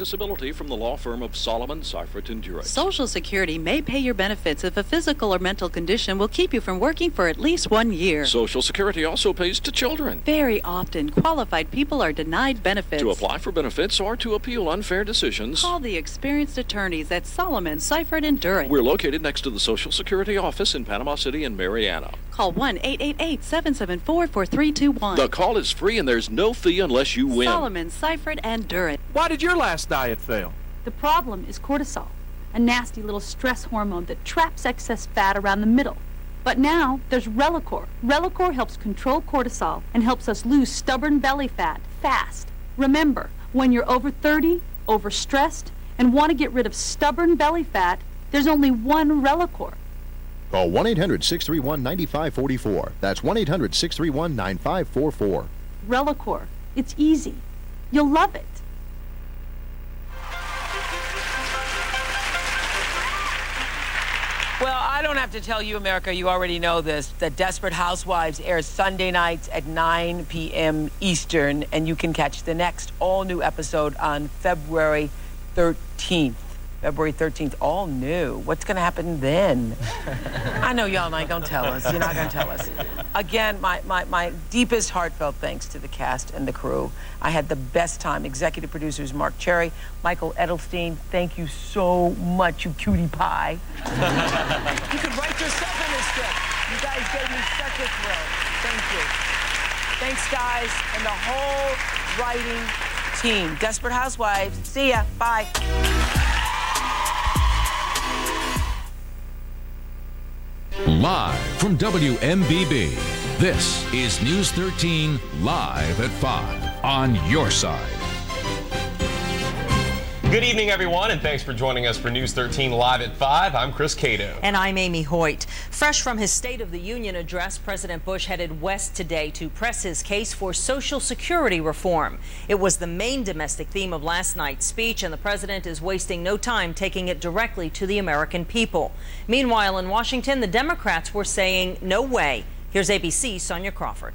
Disability from the law firm of Solomon, Seifert, and Jurek. Social Security may pay your benefits if a physical or mental condition will keep you from working for at least 1 year. Social Security also pays to children. Very often, qualified people are denied benefits. To apply for benefits or to appeal unfair decisions, call the experienced attorneys at Solomon, Seifert, and Jurek. We're located next to the Social Security office in Panama City and Mariana. Call 1-888-774-4321. The call is free and there's no fee unless you win. Solomon, Seifert, and Jurek. Why did your last diet fail? The problem is cortisol, a nasty little stress hormone that traps excess fat around the middle. But now there's Relacor. Relacor helps control cortisol and helps us lose stubborn belly fat fast. Remember, when you're over 30, overstressed, and want to get rid of stubborn belly fat, there's only one Relacor. Call 1-800-631-9544. That's 1-800-631-9544. Relacor. It's easy. You'll love it. Well, I don't have to tell you, America, you already know this, that Desperate Housewives airs Sunday nights at 9 p.m. Eastern, and you can catch the next all-new episode on February 13th. February 13th, all new. What's going to happen then? I know y'all ain't going to tell us. You're not going to tell us. Again, my deepest heartfelt thanks to the cast and the crew. I had the best time. Executive producers Mark Cherry, Michael Edelstein, thank you so much, you cutie pie. You could write yourself in this script. You guys gave me such a thrill. Thank you. Thanks, guys, and the whole writing team. Desperate Housewives. See ya. Bye. Live from WMBB, this is News 13 Live at 5 on your side. Good evening, everyone, and thanks for joining us for News 13 Live at 5. I'm Chris Cato. And I'm Amy Hoyt. Fresh from his State of the Union address, President Bush headed west today to press his case for Social Security reform. It was the main domestic theme of last night's speech, and the president is wasting no time taking it directly to the American people. Meanwhile, in Washington, the Democrats were saying no way. Here's ABC's Sonia Crawford.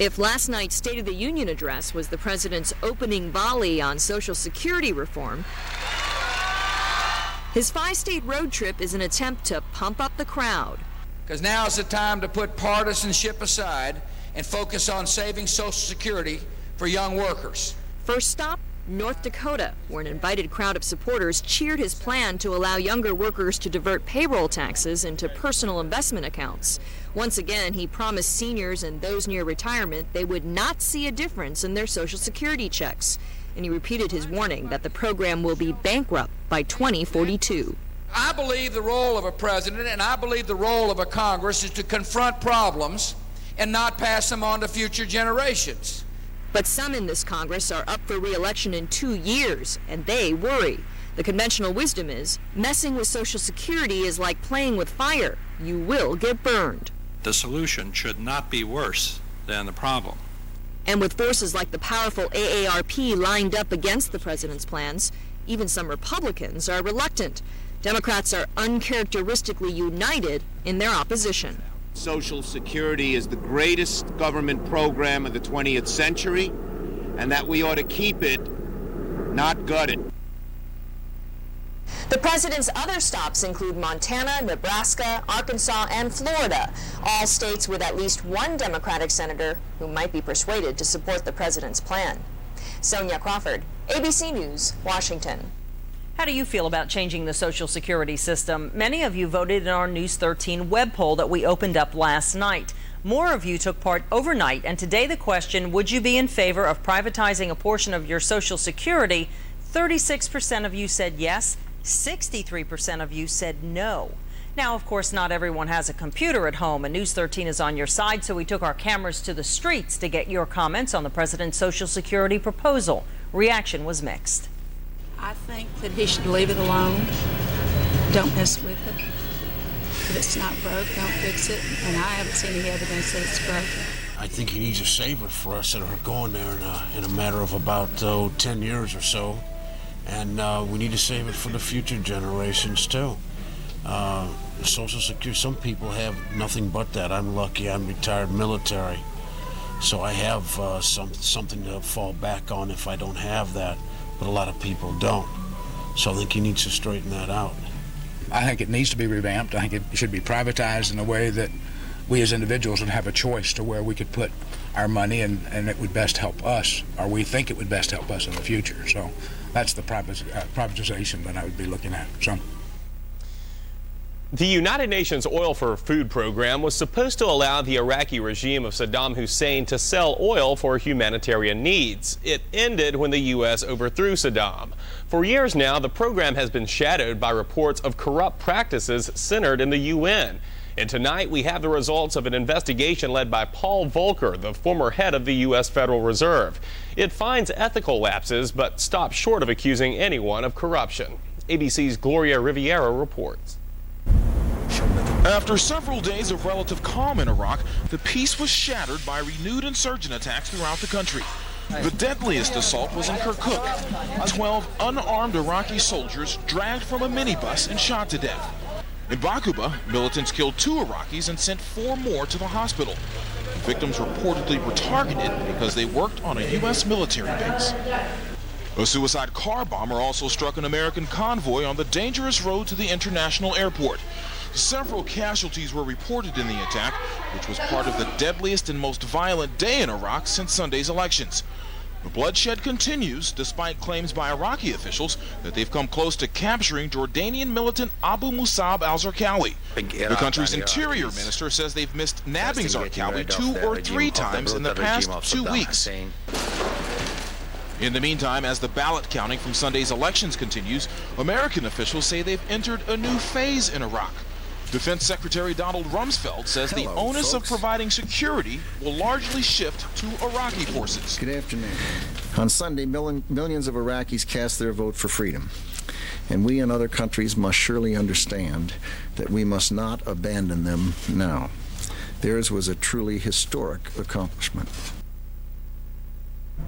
If last night's State of the Union address was the president's opening volley on Social Security reform, his 5-state road trip is an attempt to pump up the crowd. Because now is the time to put partisanship aside and focus on saving Social Security for young workers. First stop, North Dakota, where an invited crowd of supporters cheered his plan to allow younger workers to divert payroll taxes into personal investment accounts. Once again, he promised seniors and those near retirement they would not see a difference in their Social Security checks. And he repeated his warning that the program will be bankrupt by 2042. I believe the role of a president and I believe the role of a Congress is to confront problems and not pass them on to future generations. But some in this Congress are up for re-election in 2 years, and they worry. The conventional wisdom is messing with Social Security is like playing with fire. You will get burned. The solution should not be worse than the problem. And with forces like the powerful AARP lined up against the president's plans, even some Republicans are reluctant. Democrats are uncharacteristically united in their opposition. Social Security is the greatest government program of the 20th century, and that we ought to keep it, not gut it. The president's other stops include Montana, Nebraska, Arkansas, and Florida, all states with at least one Democratic senator who might be persuaded to support the president's plan. Sonia Crawford, ABC News, Washington. How do you feel about changing the Social Security system? Many of you voted in our News 13 web poll that we opened up last night. More of you took part overnight, and today the question, would you be in favor of privatizing a portion of your Social Security? 36% of you said yes, 63% of you said no. Now, of course, not everyone has a computer at home, and News 13 is on your side, so we took our cameras to the streets to get your comments on the president's Social Security proposal. Reaction was mixed. I think that he should leave it alone. Don't mess with it. If it's not broke, don't fix it. And I haven't seen any evidence that it's broken. I think he needs to save it for us that are going there in a matter of about 10 years or so. And we need to save it for the future generations, too. Social Security, some people have nothing but that. I'm lucky. I'm retired military. So I have something to fall back on if I don't have that. but a lot of people don't. So I think he needs to straighten that out. I think it needs to be revamped. I think it should be privatized in a way that we as individuals would have a choice to where we could put our money and it would best help us, or we think it would best help us in the future. So that's the privatization that I would be looking at. So. The United Nations Oil for Food program was supposed to allow the Iraqi regime of Saddam Hussein to sell oil for humanitarian needs. It ended when the U.S. overthrew Saddam. For years now, the program has been shadowed by reports of corrupt practices centered in the UN. And tonight we have the results of an investigation led by Paul Volcker, the former head of the U.S. Federal Reserve. It finds ethical lapses, but stops short of accusing anyone of corruption. ABC's Gloria Riviera reports. After several days of relative calm in Iraq, the peace was shattered by renewed insurgent attacks throughout the country. The deadliest assault was in Kirkuk. 12 unarmed Iraqi soldiers dragged from a minibus and shot to death. In Bakuba, militants killed 2 Iraqis and sent 4 more to the hospital. The victims reportedly were targeted because they worked on a U.S. military base. A suicide car bomber also struck an American convoy on the dangerous road to the international airport. Several casualties were reported in the attack, which was part of the deadliest and most violent day in Iraq since Sunday's elections. The bloodshed continues despite claims by Iraqi officials that they've come close to capturing Jordanian militant Abu Musab al-Zarqawi. The country's interior minister says they've missed nabbing Zarqawi 2 or 3 times in the past 2 weeks. In the meantime, as the ballot counting from Sunday's elections continues, American officials say they've entered a new phase in Iraq. Defense Secretary Donald Rumsfeld says the onus of providing security will largely shift to Iraqi forces. Good afternoon. On Sunday, millions of Iraqis cast their vote for freedom. And we and other countries must surely understand that we must not abandon them now. Theirs was a truly historic accomplishment.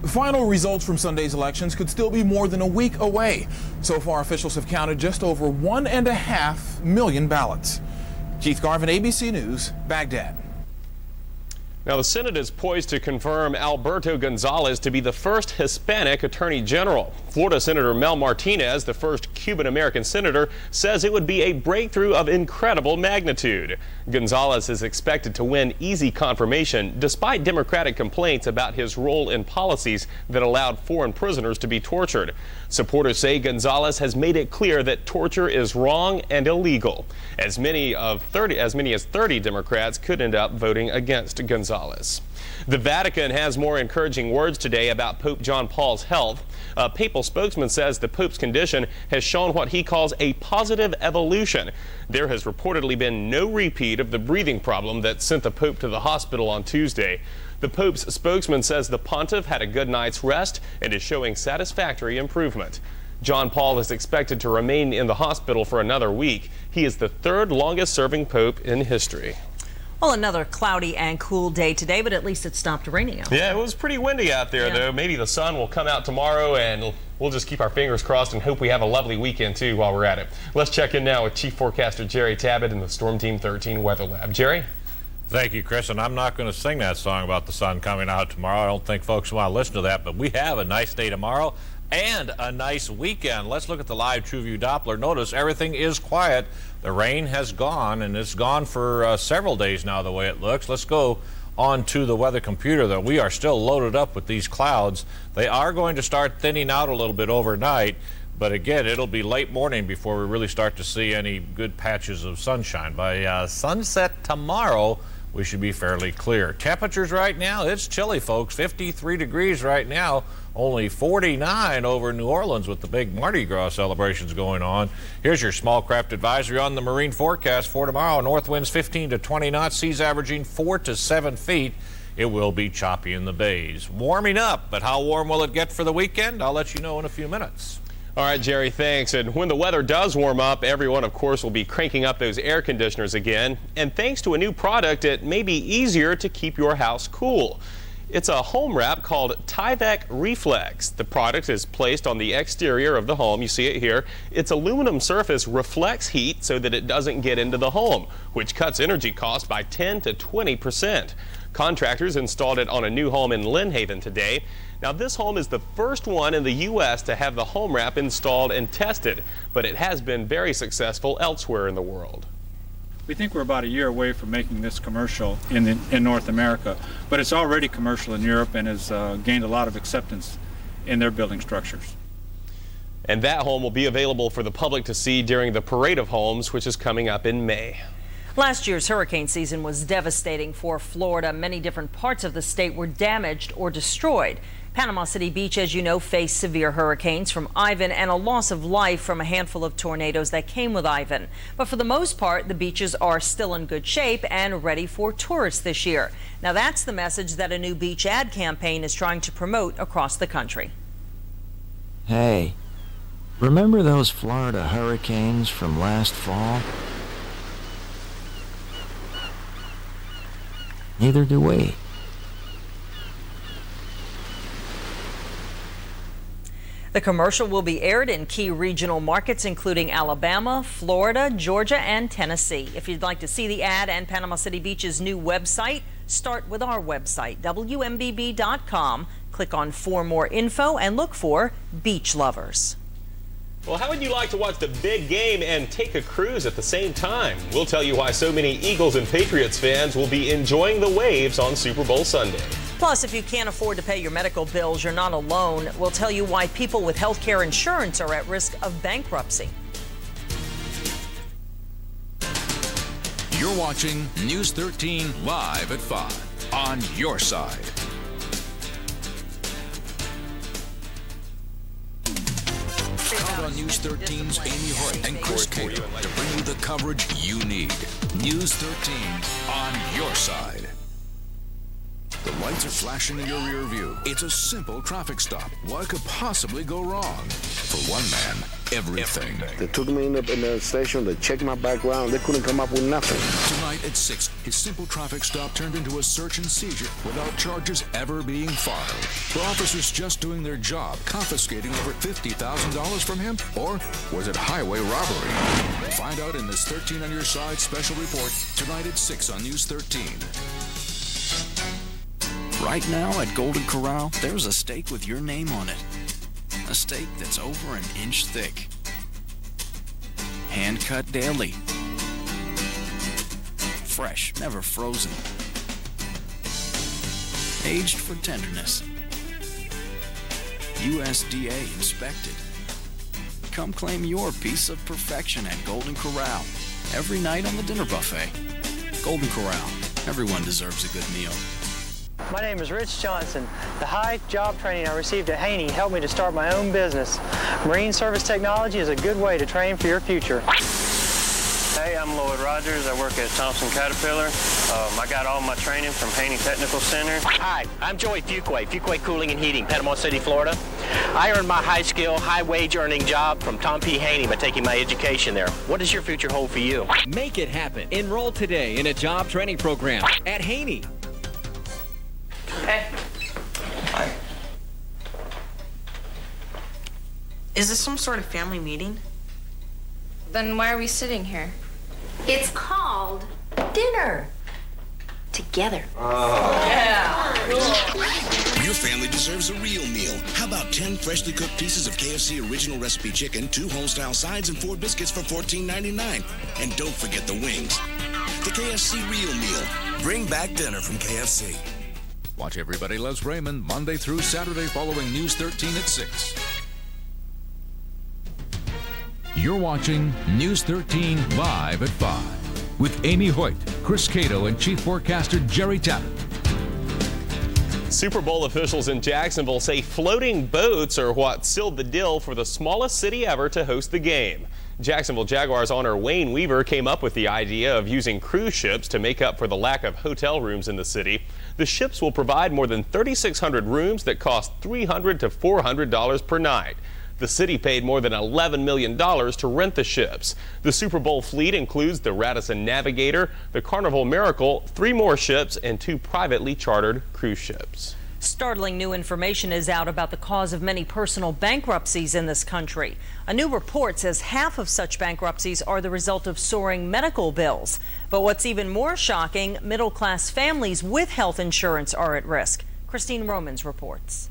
The final results from Sunday's elections could still be more than a week away. So far, officials have counted just over 1.5 million ballots. Keith Garvin, ABC News, Baghdad. Now, the Senate is poised to confirm Alberto Gonzales to be the first Hispanic Attorney General. Florida Senator Mel Martinez, the first Cuban-American senator, says it would be a breakthrough of incredible magnitude. Gonzales is expected to win easy confirmation despite Democratic complaints about his role in policies that allowed foreign prisoners to be tortured. Supporters say Gonzales has made it clear that torture is wrong and illegal. As many as 30 Democrats could end up voting against Gonzales. The Vatican has more encouraging words today about Pope John Paul's health. A papal spokesman says the Pope's condition has shown what he calls a positive evolution. There has reportedly been no repeat of the breathing problem that sent the Pope to the hospital on Tuesday. The Pope's spokesman says the pontiff had a good night's rest and is showing satisfactory improvement. John Paul is expected to remain in the hospital for another week. He is the 3rd longest serving pope in history. Well, another cloudy and cool day today, but at least it stopped raining out. Yeah, it was pretty windy out there, though. Maybe the sun will come out tomorrow, and we'll just keep our fingers crossed and hope we have a lovely weekend, too, while we're at it. Let's check in now with Chief Forecaster Jerry Tabbitt in the Storm Team 13 Weather Lab. Jerry? Thank you, Chris, and I'm not going to sing that song about the sun coming out tomorrow. I don't think folks want to listen to that, but we have a nice day tomorrow and a nice weekend. Let's look at the live TrueView Doppler. Notice everything is quiet. The rain has gone, and it's gone for several days now, the way it looks. Let's go on to the weather computer, though. We are still loaded up with these clouds. They are going to start thinning out a little bit overnight, but again, it'll be late morning before we really start to see any good patches of sunshine. By sunset tomorrow, we should be fairly clear. Temperatures right now, it's chilly, folks. 53 degrees right now, only 49 over New Orleans with the big Mardi Gras celebrations going on. Here's your small craft advisory on the marine forecast for tomorrow. North winds 15 to 20 knots, seas averaging 4 to 7 feet. It will be choppy in the bays. Warming up, but how warm will it get for the weekend? I'll let you know in a few minutes. All right, Jerry, thanks. And when the weather does warm up, everyone, of course, will be cranking up those air conditioners again. And thanks to a new product, it may be easier to keep your house cool. It's a home wrap called Tyvek Reflex. The product is placed on the exterior of the home. You see it here. Its aluminum surface reflects heat so that it doesn't get into the home, which cuts energy costs by 10 to 20%. Contractors installed it on a new home in Lynn Haven today. Now, this home is the first one in the U.S. to have the home wrap installed and tested, but it has been very successful elsewhere in the world. We think we're about a year away from making this commercial in North America, but it's already commercial in Europe and has gained a lot of acceptance in their building structures. And that home will be available for the public to see during the Parade of Homes, which is coming up in May. Last year's hurricane season was devastating for Florida. Many different parts of the state were damaged or destroyed. Panama City Beach, as you know, faced severe hurricanes from Ivan and a loss of life from a handful of tornadoes that came with Ivan. But for the most part, the beaches are still in good shape and ready for tourists this year. Now, that's the message that a new beach ad campaign is trying to promote across the country. Hey, remember those Florida hurricanes from last fall? Neither do we. The commercial will be aired in key regional markets, including Alabama, Florida, Georgia, and Tennessee. If you'd like to see the ad and Panama City Beach's new website, start with our website, WMBB.com. Click on For More Info and look for Beach Lovers. Well, how would you like to watch the big game and take a cruise at the same time? We'll tell you why so many Eagles and Patriots fans will be enjoying the waves on Super Bowl Sunday. Plus, if you can't afford to pay your medical bills, you're not alone. We'll tell you why people with health care insurance are at risk of bankruptcy. You're watching News 13 live at 5 on your side. Count on News 13's Amy Hoyt and Chris Cato to bring you the coverage you need. News 13 on your side. The lights are flashing in your rear view. It's a simple traffic stop. What could possibly go wrong? For one man, everything. They took me in the station, they checked my background, they couldn't come up with nothing. Tonight at 6, his simple traffic stop turned into a search and seizure without charges ever being filed. Were officers just doing their job, confiscating over $50,000 from him? Or was it highway robbery? Find out in this 13 on Your Side special report tonight at 6 on News 13. Right now at Golden Corral, there's a steak with your name on it. A steak that's over an inch thick. Hand cut daily. Fresh, never frozen. Aged for tenderness. USDA inspected. Come claim your piece of perfection at Golden Corral. Every night on the dinner buffet. Golden Corral. Everyone deserves a good meal. My name is Rich Johnson. The high job training I received at Haney helped me to start my own business. Marine service technology is a good way to train for your future. Hey, I'm Lloyd Rogers. I work at Thompson Caterpillar. I got all my training from Haney Technical Center. Hi, I'm Joey Fuquay Cooling and Heating, Panama City, Florida. I earned my high-skill, high-wage earning job from Tom P. Haney by taking my education there. What does your future hold for you? Make it happen. Enroll today in a job training program at Haney. Hey. Hi. Is this some sort of family meeting? Then why are we sitting here? It's called dinner. Together. Yeah. Your family deserves a real meal. How about 10 freshly cooked pieces of KFC original recipe chicken, 2 home-style sides, and 4 biscuits for $14.99? And don't forget the wings. The KFC Real Meal. Bring back dinner from KFC. Watch Everybody Loves Raymond Monday through Saturday following News 13 at 6. You're watching News 13 live at 5 with Amy Hoyt, Chris Cato, and Chief Forecaster Jerry Tappet. Super Bowl officials in Jacksonville say floating boats are what sealed the deal for the smallest city ever to host the game. Jacksonville Jaguars owner Wayne Weaver came up with the idea of using cruise ships to make up for the lack of hotel rooms in the city. The ships will provide more than 3,600 rooms that cost $300 to $400 per night. The city paid more than $11 million to rent the ships. The Super Bowl fleet includes the Radisson Navigator, the Carnival Miracle, 3 more ships, and 2 privately chartered cruise ships. Startling new information is out about the cause of many personal bankruptcies in this country. A new report says half of such bankruptcies are the result of soaring medical bills. But what's even more shocking, middle-class families with health insurance are at risk. Christine Romans reports.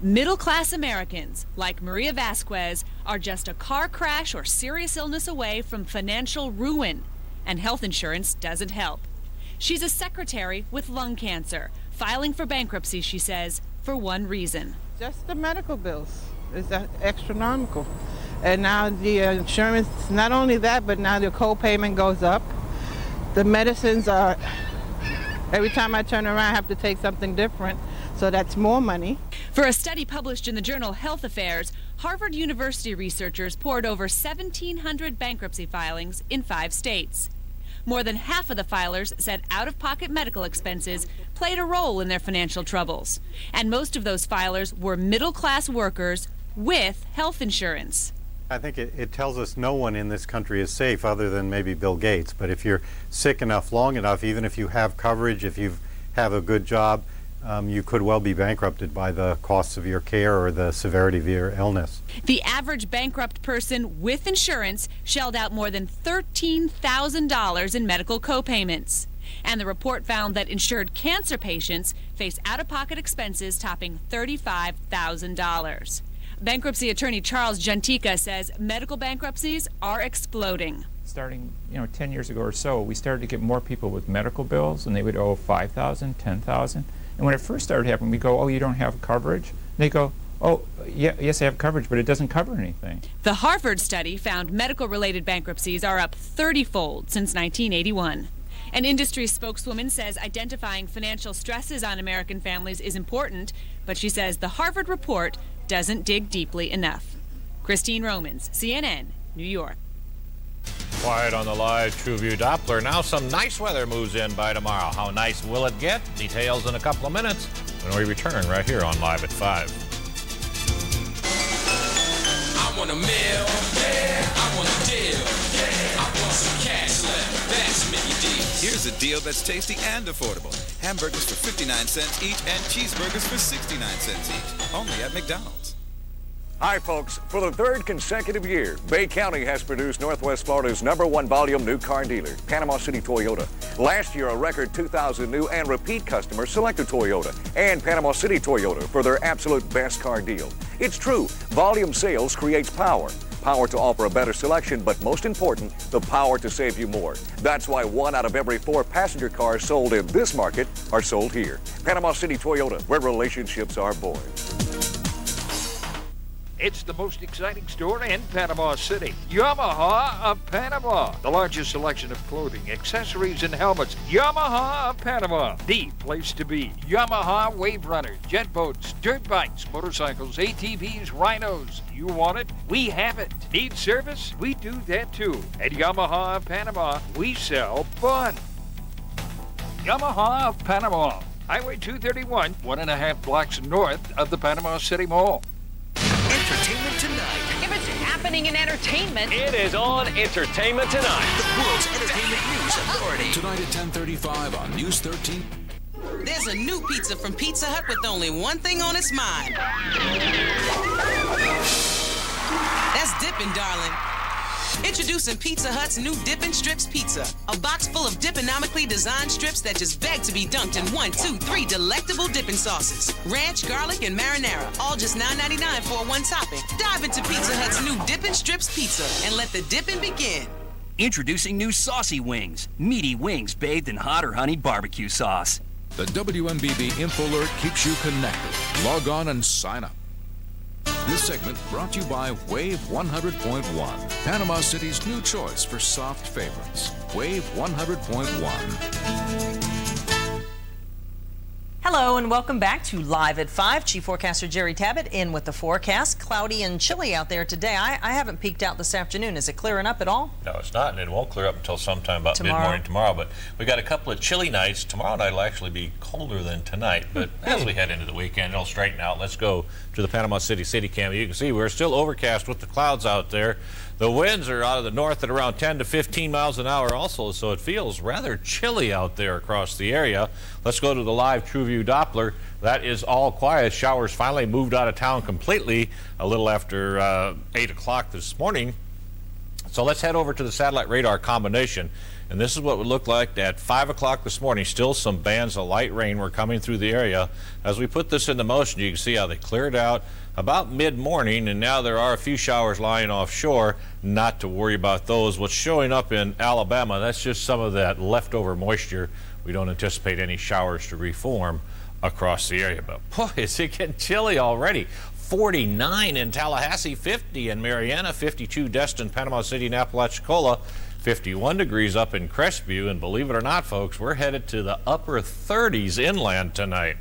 Middle-class Americans, like Maria Vasquez, are just a car crash or serious illness away from financial ruin, and health insurance doesn't help. She's a secretary with lung cancer, filing for bankruptcy, she says, for one reason. Just the medical bills is astronomical. And now the insurance, not only that, but now the co-payment goes up. The medicines are, every time I turn around, I have to take something different. So that's more money. For a study published in the journal Health Affairs, Harvard University researchers poured over 1,700 bankruptcy filings in 5 states. More than half of the filers said out-of-pocket medical expenses played a role in their financial troubles. And most of those filers were middle-class workers with health insurance. I think it tells us no one in this country is safe other than maybe Bill Gates. But if you're sick enough, long enough, even if you have coverage, if you have a good job, you could well be bankrupted by the costs of your care or the severity of your illness. The average bankrupt person with insurance shelled out more than $13,000 in medical co-payments. And the report found that insured cancer patients face out-of-pocket expenses topping $35,000. Bankruptcy attorney Charles Gentica says medical bankruptcies are exploding. Starting, 10 years ago or so, we started to get more people with medical bills, and they would owe $5,000, $10,000. And when it first started happening, we go, "Oh, you don't have coverage?" They go, "Oh, yeah, yes, I have coverage, but it doesn't cover anything." The Harvard study found medical-related bankruptcies are up 30-fold since 1981. An industry spokeswoman says identifying financial stresses on American families is important, but she says the Harvard report doesn't dig deeply enough. Christine Romans, CNN, New York. Quiet on the live TrueView Doppler. Now some nice weather moves in by tomorrow. How nice will it get? Details in a couple of minutes when we return right here on Live at 5. I want a meal, yeah, I want a deal, yeah, I want some cash left, that's Mickey D's. Here's a deal that's tasty and affordable. Hamburgers for 59 cents each and cheeseburgers for 69 cents each. Only at McDonald's. Hi, folks. For the 3rd consecutive year, Bay County has produced Northwest Florida's #1 volume new car dealer, Panama City Toyota. Last year, a record 2,000 new and repeat customers selected Toyota and Panama City Toyota for their absolute best car deal. It's true, volume sales creates power. Power to offer a better selection, but most important, the power to save you more. That's why 1 out of every 4 passenger cars sold in this market are sold here. Panama City Toyota, where relationships are born. It's the most exciting store in Panama City. Yamaha of Panama. The largest selection of clothing, accessories, and helmets. Yamaha of Panama. The place to be. Yamaha wave runners, jet boats, dirt bikes, motorcycles, ATVs, rhinos. You want it? We have it. Need service? We do that too. At Yamaha of Panama, we sell fun. Yamaha of Panama. Highway 231, 1.5 blocks north of the Panama City Mall. Entertainment Tonight. If it's happening in entertainment, it is on Entertainment Tonight. The world's entertainment news authority. Tonight at 10:35 on News 13. There's a new pizza from Pizza Hut with only one thing on its mind. That's dipping, darling. Introducing Pizza Hut's new Dippin' Strips Pizza. A box full of dipponomically designed strips that just beg to be dunked in 1, 2, 3 delectable dipping sauces. Ranch, garlic, and marinara. All just $9.99 for one topping. Dive into Pizza Hut's new Dippin' Strips Pizza and let the dipping begin. Introducing new Saucy Wings. Meaty wings bathed in hot or honey barbecue sauce. The WMBB Info Alert keeps you connected. Log on and sign up. This segment brought to you by Wave 100.1, Panama City's new choice for soft favorites. Wave 100.1. Hello and welcome back to Live at 5. Chief Forecaster Jerry Tabbitt in with the forecast. Cloudy and chilly out there today. I haven't peeked out this afternoon. Is it clearing up at all? No, it's not, and it won't clear up until sometime about mid-morning tomorrow. But we got a couple of chilly nights. Tomorrow night will actually be colder than tonight. But as we head into the weekend, it'll straighten out. Let's go to the Panama City cam. You can see we're still overcast with the clouds out there. The winds are out of the north at around 10 to 15 miles an hour also, so it feels rather chilly out there across the area. Let's go to the live TrueView Doppler. That is all quiet. Showers finally moved out of town completely a little after 8 o'clock this morning. So let's head over to the satellite radar combination. And this is what it would look like at 5 o'clock this morning. Still some bands of light rain were coming through the area. As we put this into motion, you can see how they cleared out about mid-morning, and now there are a few showers lying offshore. Not to worry about those. What's showing up in Alabama, that's just some of that leftover moisture. We don't anticipate any showers to reform across the area. But boy, is it getting chilly already. 49 in Tallahassee, 50 in Mariana, 52 Destin, Panama City, and Apalachicola, 51 degrees up in Crestview, and believe it or not, folks, we're headed to the upper 30s inland tonight.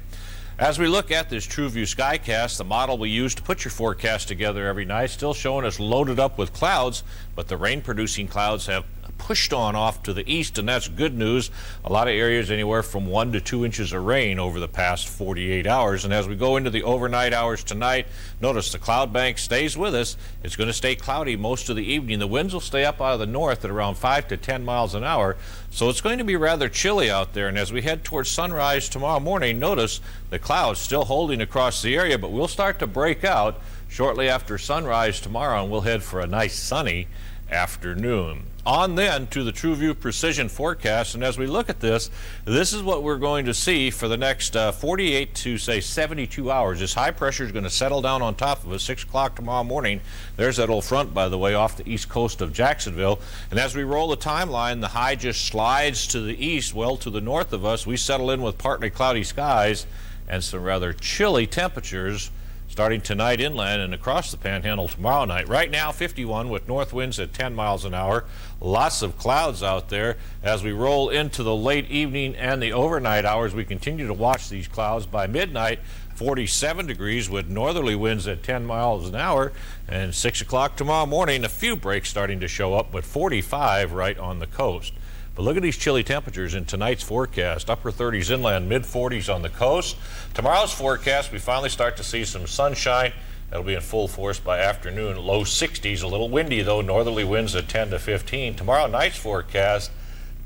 As we look at this TrueView Skycast, the model we use to put your forecast together every night, still showing us loaded up with clouds, but the rain-producing clouds have pushed on off to the east, and that's good news. A lot of areas anywhere from 1 to 2 inches of rain over the past 48 hours. And as we go into the overnight hours tonight, notice the cloud bank stays with us. It's going to stay cloudy most of the evening. The winds will stay up out of the north at around 5 to 10 miles an hour. So it's going to be rather chilly out there. And as we head towards sunrise tomorrow morning, notice the clouds still holding across the area, but we'll start to break out shortly after sunrise tomorrow, and we'll head for a nice sunny afternoon. On then to the TrueView Precision Forecast, and as we look at this, this is what we're going to see for the next 48 to say 72 hours. This high pressure is going to settle down on top of us 6 o'clock tomorrow morning. There's that old front, by the way, off the east coast of Jacksonville. And as we roll the timeline, the high just slides to the east, well to the north of us. We settle in with partly cloudy skies and some rather chilly temperatures starting tonight inland and across the Panhandle tomorrow night. Right now, 51 with north winds at 10 miles an hour. Lots of clouds out there. As we roll into the late evening and the overnight hours, we continue to watch these clouds. By midnight, 47 degrees with northerly winds at 10 miles an hour. And 6 o'clock tomorrow morning, a few breaks starting to show up, but 45 right on the coast. But look at these chilly temperatures in tonight's forecast. Upper 30s inland, mid 40s on the coast. Tomorrow's forecast, we finally start to see some sunshine. That'll be in full force by afternoon. Low 60s, a little windy though, northerly winds at 10 to 15. Tomorrow night's forecast,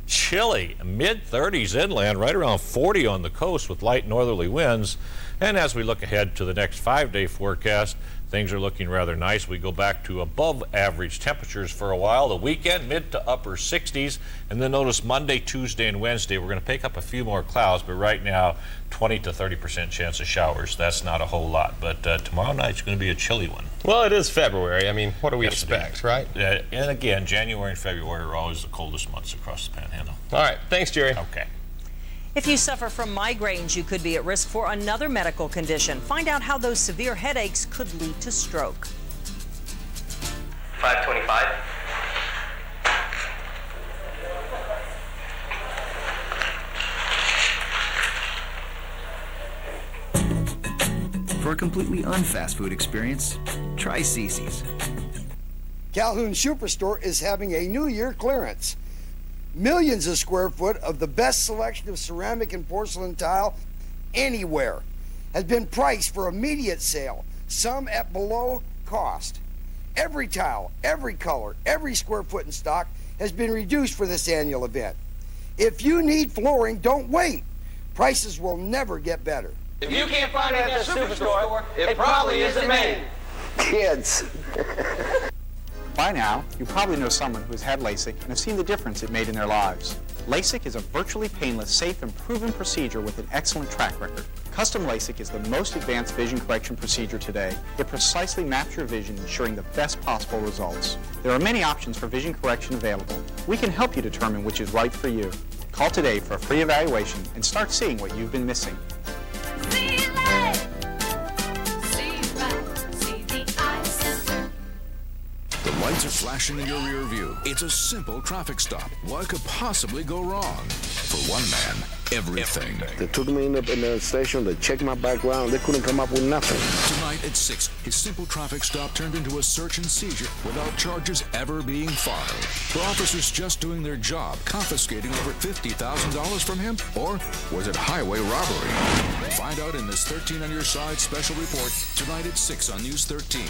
chilly, mid 30s inland, right around 40 on the coast with light northerly winds. And as we look ahead to the next 5-day forecast, things are looking rather nice. We go back to above average temperatures for a while. The weekend, mid to upper 60s. And then notice Monday, Tuesday, and Wednesday, we're going to pick up a few more clouds. But right now, 20 to 30% chance of showers. That's not a whole lot. But tomorrow night's going to be a chilly one. Well, it is February. I mean, what do we expect, right? And again, January and February are always the coldest months across the Panhandle. All right. Thanks, Jerry. Okay. If you suffer from migraines, you could be at risk for another medical condition. Find out how those severe headaches could lead to stroke. 525. For a completely un-fast food experience, try Cece's. Calhoun Superstore is having a New Year clearance. Millions of square foot of the best selection of ceramic and porcelain tile anywhere has been priced for immediate sale, some at below cost. Every tile, every color, every square foot in stock has been reduced for this annual event. If you need flooring, don't wait. Prices will never get better. If you can't find it at the Superstore, it probably isn't made. Kids. By now, you probably know someone who has had LASIK and have seen the difference it made in their lives. LASIK is a virtually painless, safe, and proven procedure with an excellent track record. Custom LASIK is the most advanced vision correction procedure today. It precisely maps your vision, ensuring the best possible results. There are many options for vision correction available. We can help you determine which is right for you. Call today for a free evaluation and start seeing what you've been missing. The lights are flashing in your rear view. It's a simple traffic stop. What could possibly go wrong? For one man, everything. They took me in the station, they checked my background, they couldn't come up with nothing. Tonight at 6, his simple traffic stop turned into a search and seizure without charges ever being filed. Were officers just doing their job, confiscating over $50,000 from him? Or was it highway robbery? Find out in this 13 on Your Side special report tonight at 6 on News 13.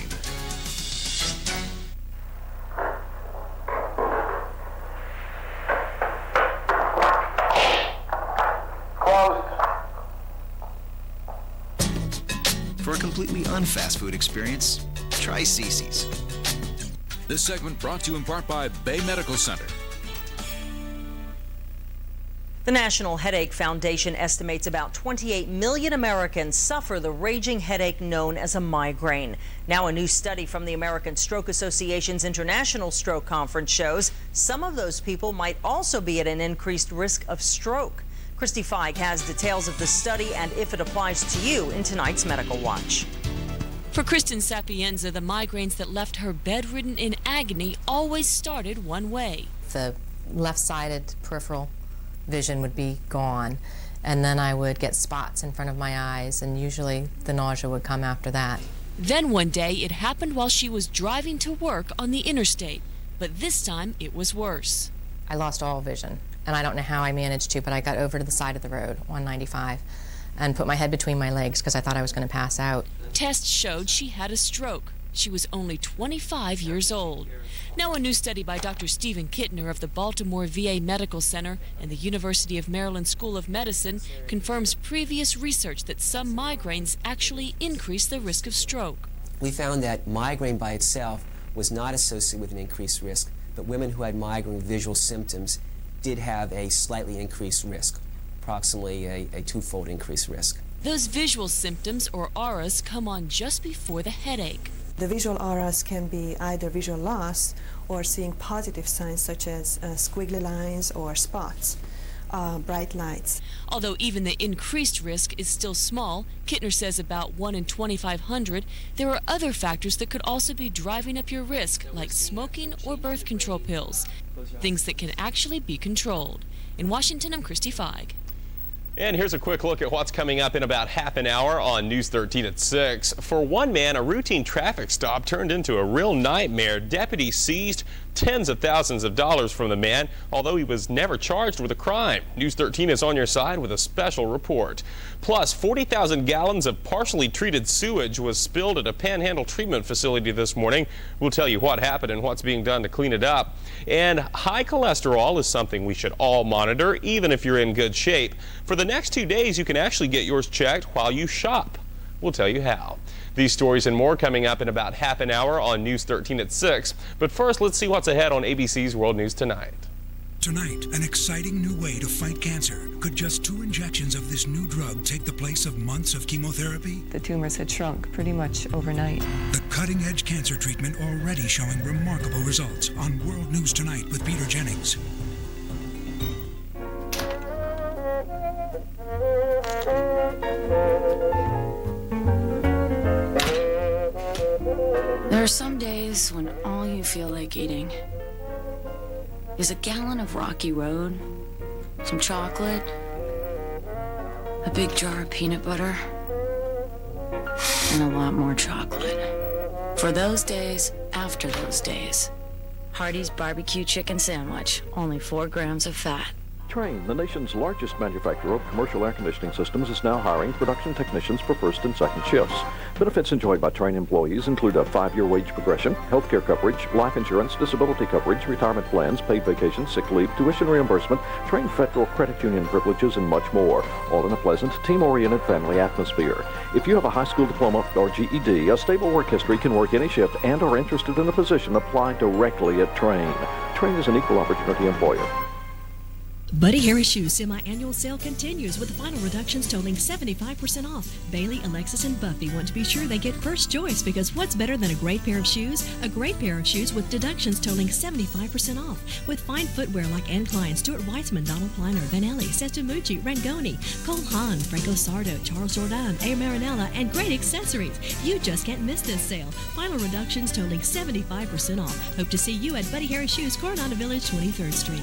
For a completely un-fast food experience, try Cece's. This segment brought to you in part by Bay Medical Center. The National Headache Foundation estimates about 28 million Americans suffer the raging headache known as a migraine. Now, a new study from the American Stroke Association's International Stroke Conference shows some of those people might also be at an increased risk of stroke. Christy Feig has details of the study and if it applies to you in tonight's Medical Watch. For Kristen Sapienza, the migraines that left her bedridden in agony always started one way. The left-sided peripheral vision would be gone, and then I would get spots in front of my eyes, and usually the nausea would come after that. Then one day it happened while she was driving to work on the interstate, but this time it was worse. I lost all vision, and I don't know how I managed to, but I got over to the side of the road, 195, and put my head between my legs because I thought I was going to pass out. Tests showed she had a stroke. She was only 25 years old. Now, a new study by Dr. Stephen Kittner of the Baltimore VA Medical Center and the University of Maryland School of Medicine confirms previous research that some migraines actually increase the risk of stroke. We found that migraine by itself was not associated with an increased risk, but women who had migraine with visual symptoms did have a slightly increased risk, approximately a twofold increased risk. Those visual symptoms, or auras, come on just before the headache. The visual auras can be either visual loss or seeing positive signs such as squiggly lines or spots, bright lights. Although even the increased risk is still small, Kittner says about 1 in 2,500, there are other factors that could also be driving up your risk, like smoking or birth control pills, things that can actually be controlled. In Washington, I'm Christy Feig. And here's a quick look at what's coming up in about half an hour on News 13 at 6. For one man, a routine traffic stop turned into a real nightmare. Deputies seized tens of thousands of dollars from the man, although he was never charged with a crime. News 13 is on your side with a special report. Plus, 40,000 gallons of partially treated sewage was spilled at a Panhandle treatment facility this morning. We'll tell you what happened and what's being done to clean it up. And high cholesterol is something we should all monitor, even if you're in good shape. For the next 2 days, you can actually get yours checked while you shop. We'll tell you how. These stories and more coming up in about half an hour on News 13 at 6. But first, let's see what's ahead on ABC's World News Tonight. Tonight, an exciting new way to fight cancer. Could just 2 injections of this new drug take the place of months of chemotherapy? The tumors had shrunk pretty much overnight. The cutting-edge cancer treatment already showing remarkable results on World News Tonight with Peter Jennings. There are some days when all you feel like eating is a gallon of Rocky Road, some chocolate, a big jar of peanut butter, and a lot more chocolate. For those days, after those days, Hardee's barbecue chicken sandwich, only 4 grams of fat. Trane, the nation's largest manufacturer of commercial air conditioning systems, is now hiring production technicians for first and second shifts. Benefits enjoyed by Trane employees include a 5-year wage progression, health care coverage, life insurance, disability coverage, retirement plans, paid vacation, sick leave, tuition reimbursement, Trane federal credit union privileges, and much more, all in a pleasant, team-oriented family atmosphere. If you have a high school diploma or GED, a stable work history, can work any shift, and are interested in a position, apply directly at Trane. Trane is an equal opportunity employer. Buddy Harris Shoes semi-annual sale continues with final reductions totaling 75% off. Bailey, Alexis, and Buffy want to be sure they get first choice because what's better than a great pair of shoes? A great pair of shoes with deductions totaling 75% off. With fine footwear like Anne Klein, Stuart Weitzman, Donald Kleiner, Vanelli, Sestamucci, Rangoni, Cole Haan, Franco Sardo, Charles Jourdan, A. Marinella, and great accessories. You just can't miss this sale. Final reductions totaling 75% off. Hope to see you at Buddy Harris Shoes, Coronado Village, 23rd Street.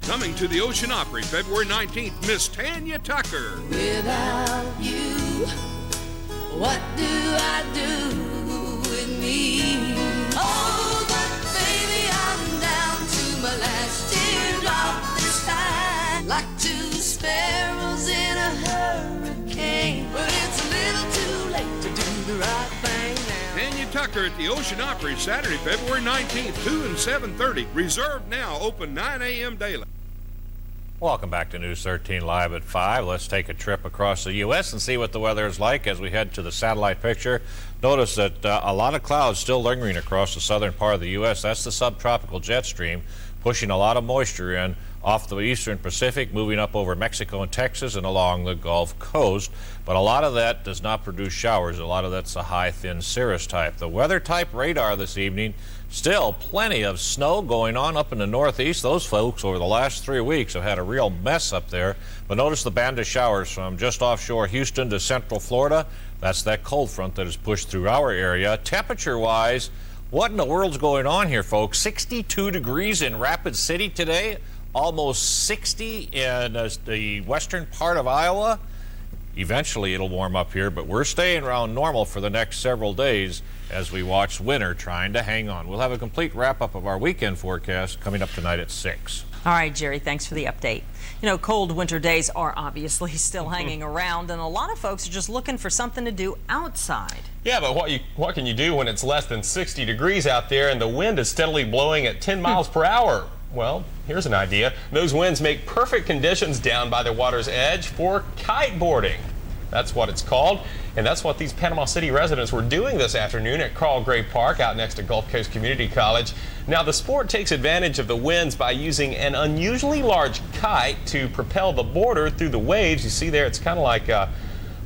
Coming to the Ocean Opry February 19th, Miss Tanya Tucker. Without you, what do I do with me? Oh, but baby, I'm down to my last teardrop this time. Like two sparrows in a hurricane. But it's a little too late to do the right thing now. Tanya Tucker at the Ocean Opry, Saturday, February 19th, 2 and 7:30. Reserved now, open 9 a.m. daily. Welcome back to News 13 Live at 5. Let's take a trip across the U.S. and see what the weather is like as we head to the satellite picture. Notice that a lot of clouds still lingering across the southern part of the U.S. That's the subtropical jet stream pushing a lot of moisture in off the eastern Pacific, moving up over Mexico and Texas and along the Gulf Coast. But a lot of that does not produce showers. A lot of that's a high, thin cirrus type. The weather type radar this evening, still plenty of snow going on up in the northeast. Those folks over the last 3 weeks have had a real mess up there. But notice the band of showers from just offshore Houston to central Florida. That's that cold front that has pushed through our area. Temperature-wise, what in the world's going on here, folks? 62 degrees in Rapid City today. Almost 60 in the western part of Iowa. Eventually it'll warm up here, but we're staying around normal for the next several days as we watch winter trying to hang on. We'll have a complete wrap-up of our weekend forecast coming up tonight at 6. All right, Jerry, thanks for the update. You know, cold winter days are obviously still hanging around, and a lot of folks are just looking for something to do outside. Yeah, but what can you do when it's less than 60 degrees out there and the wind is steadily blowing at 10 miles per hour? Well, here's an idea. Those winds make perfect conditions down by the water's edge for kiteboarding. That's what it's called, and that's what these Panama City residents were doing this afternoon at Carl Gray Park out next to Gulf Coast Community College. Now, the sport takes advantage of the winds by using an unusually large kite to propel the boarder through the waves. You see there, it's kind of like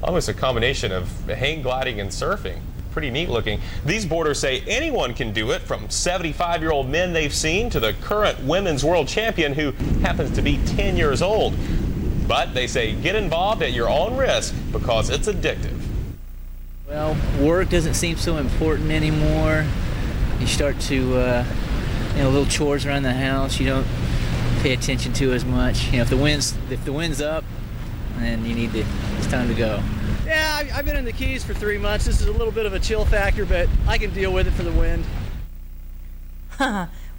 almost a combination of hang gliding and surfing. Pretty neat looking. These boarders say anyone can do it, from 75-year-old men they've seen to the current women's world champion who happens to be 10 years old. But they say get involved at your own risk because it's addictive. Well, work doesn't seem so important anymore. You start to, little chores around the house you don't pay attention to as much. If the wind's up, then it's time to go. Yeah, I've been in the Keys for 3 months. This is a little bit of a chill factor, but I can deal with it for the wind.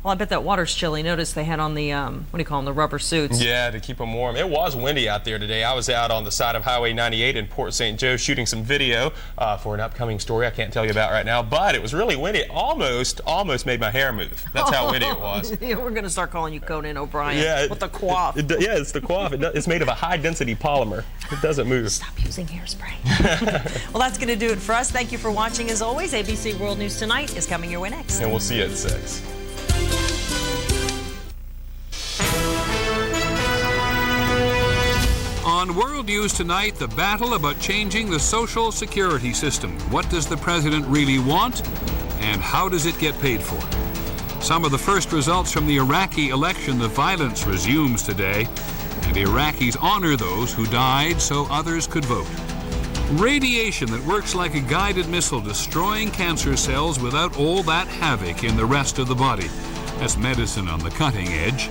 Well, I bet that water's chilly. Notice they had on the, what do you call them, the rubber suits. Yeah, to keep them warm. It was windy out there today. I was out on the side of Highway 98 in Port St. Joe shooting some video for an upcoming story I can't tell you about right now, but it was really windy. It almost made my hair move. That's how windy it was. Yeah, we're going to start calling you Conan O'Brien with the coif. Yeah, it's the coif. It's made of a high-density polymer. It doesn't move. Stop using hairspray. Well, that's going to do it for us. Thank you for watching. As always, ABC World News Tonight is coming your way next. And we'll see you at 6. On World News Tonight, the battle about changing the Social Security system. What does the president really want, and how does it get paid for? Some of the first results from the Iraqi election. The violence resumes today, and Iraqis honor those who died so others could vote. Radiation that works like a guided missile, destroying cancer cells without all that havoc in the rest of the body. That's medicine on the cutting edge.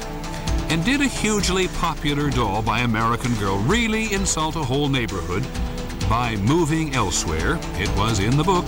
And did a hugely popular doll by American Girl really insult a whole neighborhood by moving elsewhere? It was in the book.